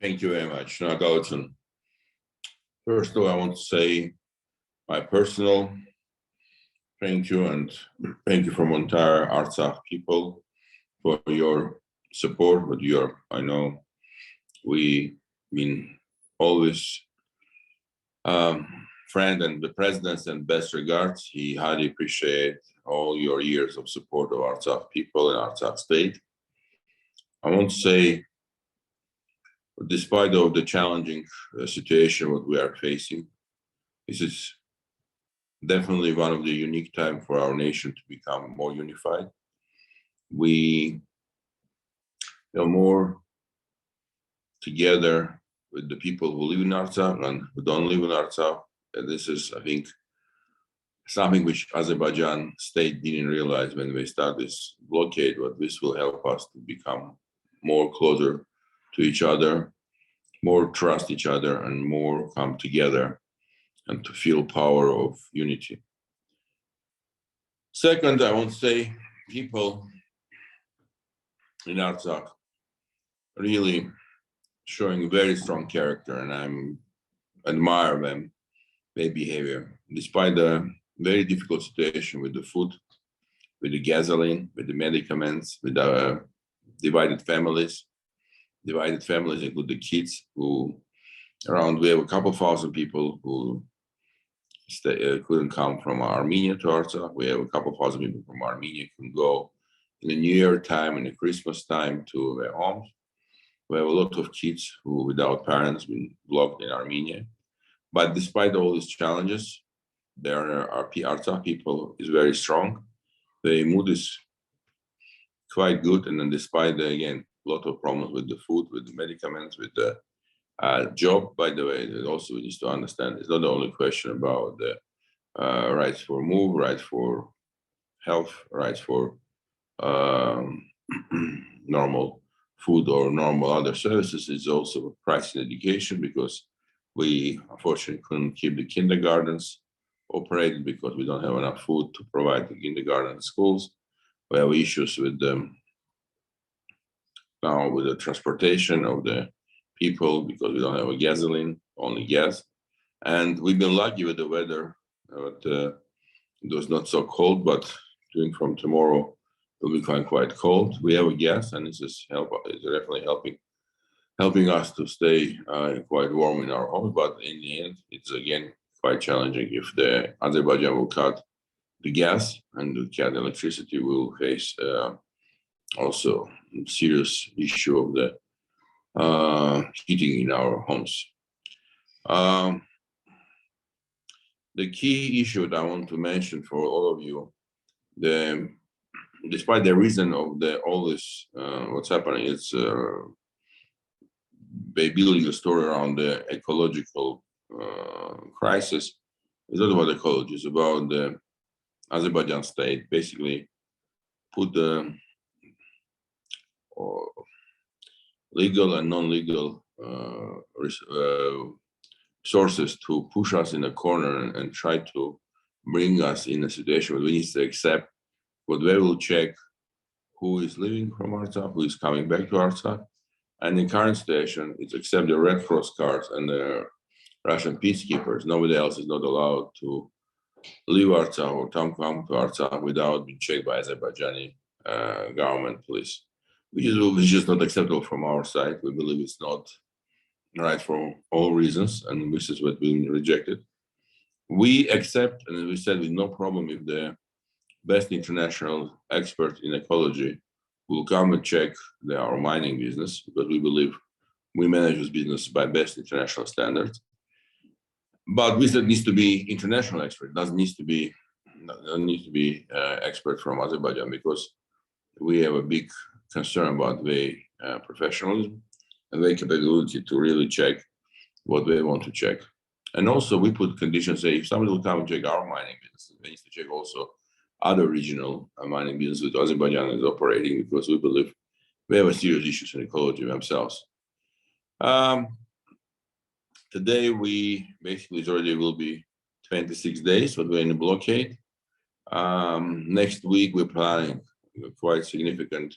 Thank you very much. Now, Galatan. First of all, I want to say my personal thank you and thank you from entire Artsakh people for your support. But I know we been always friend and the president's and best regards. He highly appreciate all your years of support of Artsakh people and Artsakh state. I want to say, despite of the challenging situation what we are facing, this is definitely one of the unique time for our nation to become more unified. We are more together with the people who live in Artsakh and who don't live in Artsakh. And this is, I think, something which Azerbaijan state didn't realize when we start this blockade, but this will help us to become more closer to each other, more trust each other, and more come together and to feel power of unity. Second, I want to say people in Artsakh really showing very strong character, and I admire them, their behavior, despite the very difficult situation with the food, with the gasoline, with the medicaments, with our divided families include the kids who around, we have a couple thousand people who couldn't come from Armenia to Artsakh. We have a couple thousand people from Armenia who can go in the New Year time and the Christmas time to their homes. We have a lot of kids who, without parents, been blocked in Armenia. But despite all these challenges, our Artsakh people is very strong. The mood is quite good, and then despite again a lot of problems with the food, with the medicaments, with the job, by the way, that also we need to understand it's not the only question about the rights for move, rights for health, rights for normal food or normal other services. It's also price in education, because we unfortunately couldn't keep the kindergartens operated because we don't have enough food to provide the kindergarten schools. We have issues with now with the transportation of the people because we don't have a gasoline, only gas. And we've been lucky with the weather. It was not so cold, but from tomorrow it will become quite cold. We have a gas, and it's definitely helping us to stay quite warm in our home. But in the end, it's again quite challenging. If the Azerbaijan will cut the gas and the cut electricity, will face also serious issue of the heating in our homes. The key issue that I want to mention for all of you, despite the reason of all this, what's happening, it's they building a story around the ecological crisis. It's not about ecology, it's about the Azerbaijan state basically put the legal and non-legal sources to push us in a corner and try to bring us in a situation where we need to accept what they will check who is leaving from Artsakh, who is coming back to Artsakh. And in current situation, it's except the Red Cross cards and the Russian peacekeepers. Nobody else is not allowed to leave Artsakh or come to Artsakh without being checked by Azerbaijani government police, which is not acceptable from our side. We believe it's not right for all reasons, and this is what we rejected. We accept, and we said with no problem, if the best international expert in ecology will come and check our mining business, because we believe we manage this business by best international standards. But this needs to be international expert. Doesn't need to be expert from Azerbaijan, because we have a big concern about their professionalism and their capability to really check what they want to check. And also, we put conditions: say if somebody will come and check our mining business, they need to check also other regional mining business with Azerbaijan is operating, because we believe we have a serious issues in ecology themselves. Today, we basically it's already will be 26 days, but we're in a blockade. Next week, we're planning quite significant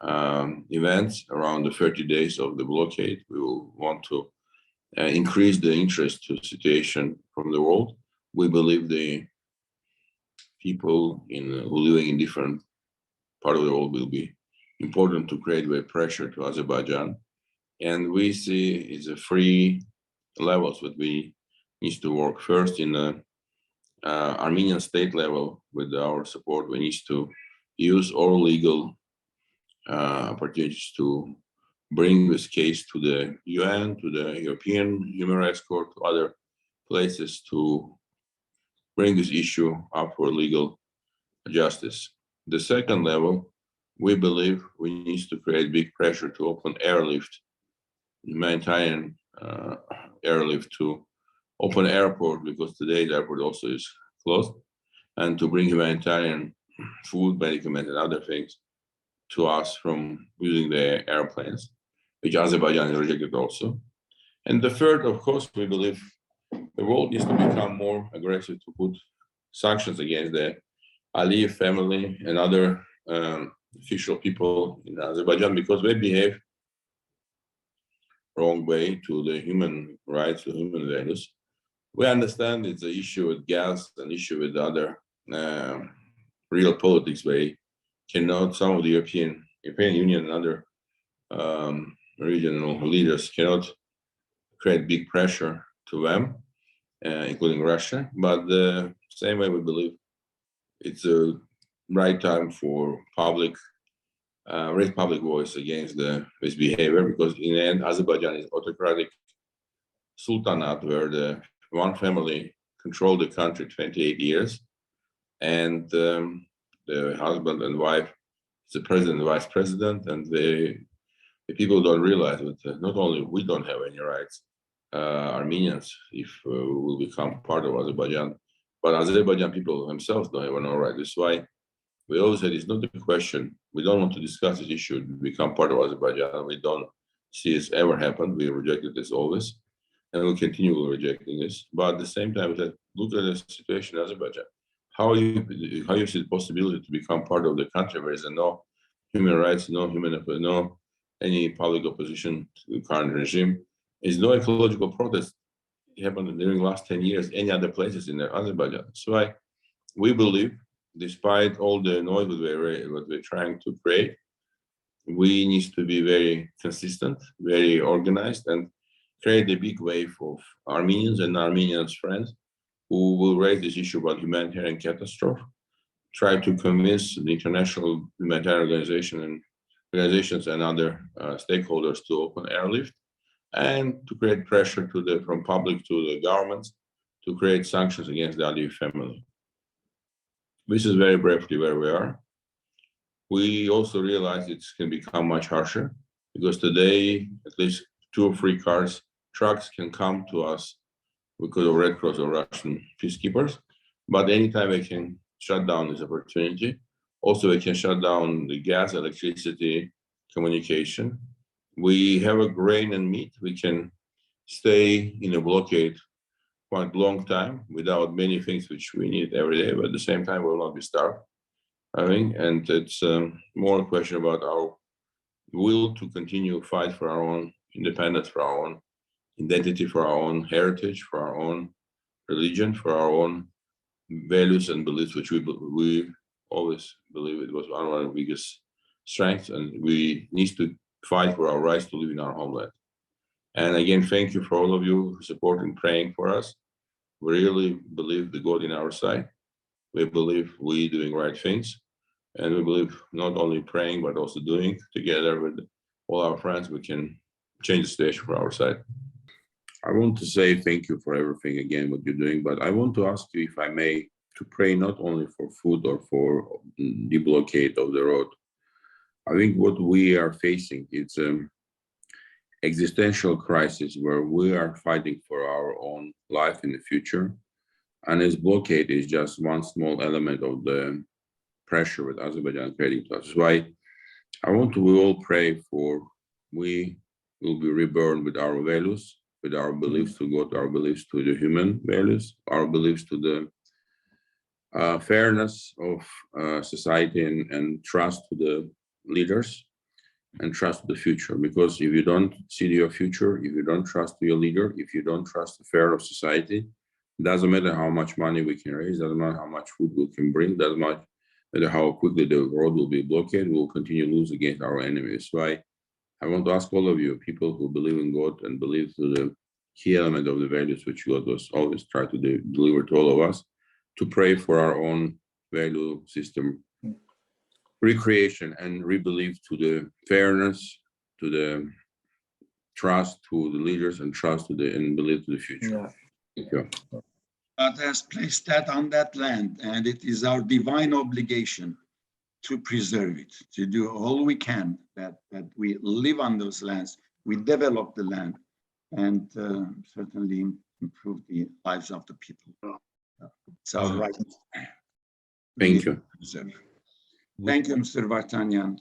events around the 30 days of the blockade. We will want to increase the interest to the situation from the world. We believe the people who living in different part of the world will be important to create a pressure to Azerbaijan. And we see it's a three levels that we need to work. First, in the Armenian state level, with our support, we need to use all legal opportunities to bring this case to the UN, to the European Human Rights Court, to other places to bring this issue up for legal justice. The second level, we believe we need to create big pressure to open airlift, humanitarian airlift, to open airport, because today the airport also is closed, and to bring humanitarian food, medicaments, and other things to us from using the airplanes, which Azerbaijan has rejected also. And the third, of course, we believe the world needs to become more aggressive to put sanctions against the Aliyev family and other official people in Azerbaijan, because they behave wrong way to the human rights, to human values. We understand it's an issue with gas, an issue with other real politics. They cannot, some of the European Union and other regional leaders cannot create big pressure to them, including Russia. But the same way, we believe it's a right time for raise public voice against this behavior, because in the end, Azerbaijan is autocratic sultanate where the one family controlled the country 28 years, and the husband and wife is the president and vice president, and the people don't realize that not only we don't have any rights, Armenians, if we will become part of Azerbaijan, but Azerbaijan people themselves don't have no right. That's why we always said it's not a question. We don't want to discuss this issue to become part of Azerbaijan. We don't see this ever happen. We rejected this always, and we'll continue rejecting this. But at the same time, we said, look at the situation in Azerbaijan. How you see the possibility to become part of the country where there's no human rights, no any public opposition to the current regime? Is no ecological protest happened during the last 10 years any other places in Azerbaijan. So we believe, despite all the noise that we're trying to create, we need to be very consistent, very organized, and create a big wave of Armenians and Armenians' friends who will raise this issue about humanitarian catastrophe, try to convince the international humanitarian organizations and other stakeholders to open airlift, and to create pressure from public to the governments to create sanctions against the Aliyev family. This is very briefly where we are. We also realize it can become much harsher, because today at least 2 or 3 trucks can come to us because of Red Cross or Russian peacekeepers, but anytime they can shut down this opportunity. Also, they can shut down the gas, electricity, communication. We have a grain and meat. We can stay in a blockade quite long time without many things which we need every day, but at the same time, we will not be starved. And it's more a question about our will to continue fight for our own independence, for our own identity, for our own heritage, for our own religion, for our own values and beliefs, which we always believe it was one of our biggest strengths, and we need to fight for our rights to live in our homeland. And again, thank you for all of you who support and praying for us. We really believe the God in our side. We believe we doing right things, and we believe not only praying but also doing together with all our friends, we can change the situation for our side. I want to say thank you for everything again, what you're doing, but I want to ask you, if I may, to pray not only for food or for the blockade of the road. I think what we are facing, it's an existential crisis where we are fighting for our own life in the future. And this blockade is just one small element of the pressure that Azerbaijan is creating to us. That's why we all pray we will be reborn with our values, with our beliefs to God, our beliefs to the human values, our beliefs to the fairness of society and trust to the leaders. and trust the future. Because if you don't see your future, if you don't trust your leader, if you don't trust the fair of society, it doesn't matter how much money we can raise, doesn't matter how much food we can bring, doesn't matter how quickly the road will be blockaded, we'll continue to lose against our enemies. So I want to ask all of you, people who believe in God and believe to the key element of the values which God was always trying to deliver to all of us, to pray for our own value system recreation and rebelieve to the fairness, to the trust to the leaders, and trust to the and believe to the future. Yeah. Thank you. God has placed that on that land, and it is our divine obligation to preserve it, to do all we can that we live on those lands, we develop the land, and certainly improve the lives of the people. It's our right. Thank you. Thank you, Mr. Vardanyan.